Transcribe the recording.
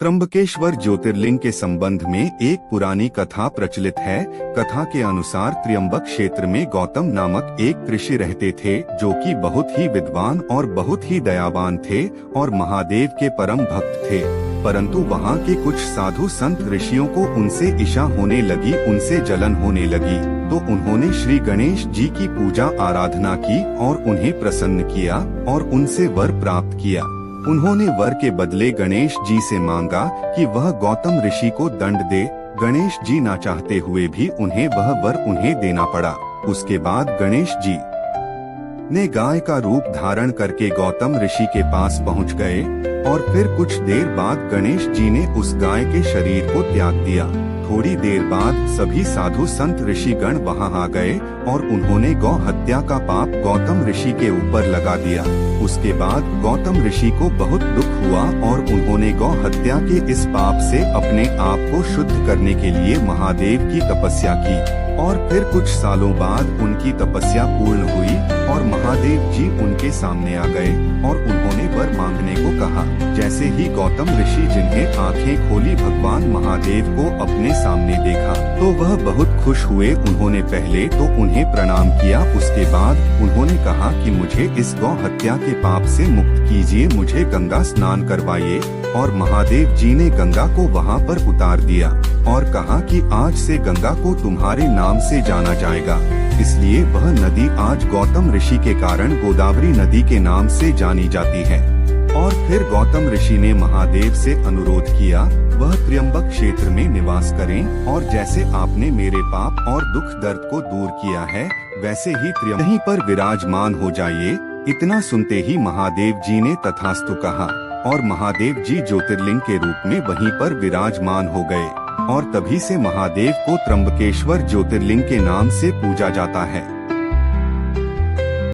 त्र्यंबकेश्वर ज्योतिर्लिंग के संबंध में एक पुरानी कथा प्रचलित है। कथा के अनुसार त्र्यंबक क्षेत्र में गौतम नामक एक ऋषि रहते थे, जो कि बहुत ही विद्वान और बहुत ही दयावान थे और महादेव के परम भक्त थे। परंतु वहाँ के कुछ साधु संत ऋषियों को उनसे ईर्ष्या होने लगी, उनसे जलन होने लगी। तो उन्होंने श्री गणेश जी की पूजा आराधना की और उन्हें प्रसन्न किया और उनसे वर प्राप्त किया। उन्होंने वर के बदले गणेश जी से मांगा कि वह गौतम ऋषि को दंड दे। गणेश जी ना चाहते हुए भी उन्हें वह वर उन्हें देना पड़ा। उसके बाद गणेश जी ने गाय का रूप धारण करके गौतम ऋषि के पास पहुंच गए और फिर कुछ देर बाद गणेश जी ने उस गाय के शरीर को त्याग दिया। थोड़ी देर बाद सभी साधु संत ऋषिगण वहां आ गए और उन्होंने गौ हत्या का पाप गौतम ऋषि के ऊपर लगा दिया। उसके बाद गौतम ऋषि को बहुत दुख हुआ और उन्होंने गौ हत्या के इस पाप से अपने आप को शुद्ध करने के लिए महादेव की तपस्या की। और फिर कुछ सालों बाद उनकी तपस्या पूर्ण हुई और महादेव जी उनके सामने आ गए और उन्होंने वर मांगने को कहा। जैसे ही गौतम ऋषि जिन्हें आंखें खोली भगवान महादेव को अपने सामने देखा तो वह बहुत खुश हुए। उन्होंने पहले तो उन्हें प्रणाम किया, उसके बाद उन्होंने कहा कि मुझे इस गौ हत्या के पाप से मुक्त कीजिए, मुझे गंगा स्नान करवाइए। और महादेव जी ने गंगा को वहाँ पर उतार दिया और कहा कि आज से गंगा को तुम्हारे नाम से जाना जाएगा। इसलिए वह नदी आज गौतम ऋषि के कारण गोदावरी नदी के नाम से जानी जाती है। और फिर गौतम ऋषि ने महादेव से अनुरोध किया वह त्र्यंबक क्षेत्र में निवास करें और जैसे आपने मेरे पाप और दुख दर्द को दूर किया है वैसे ही यहीं पर विराजमान हो जाइए। इतना सुनते ही महादेव जी ने तथास्तु कहा और महादेव जी ज्योतिर्लिंग के रूप में वहीं पर विराजमान हो गए और तभी से महादेव को त्र्यंबकेश्वर ज्योतिर्लिंग के नाम से पूजा जाता है।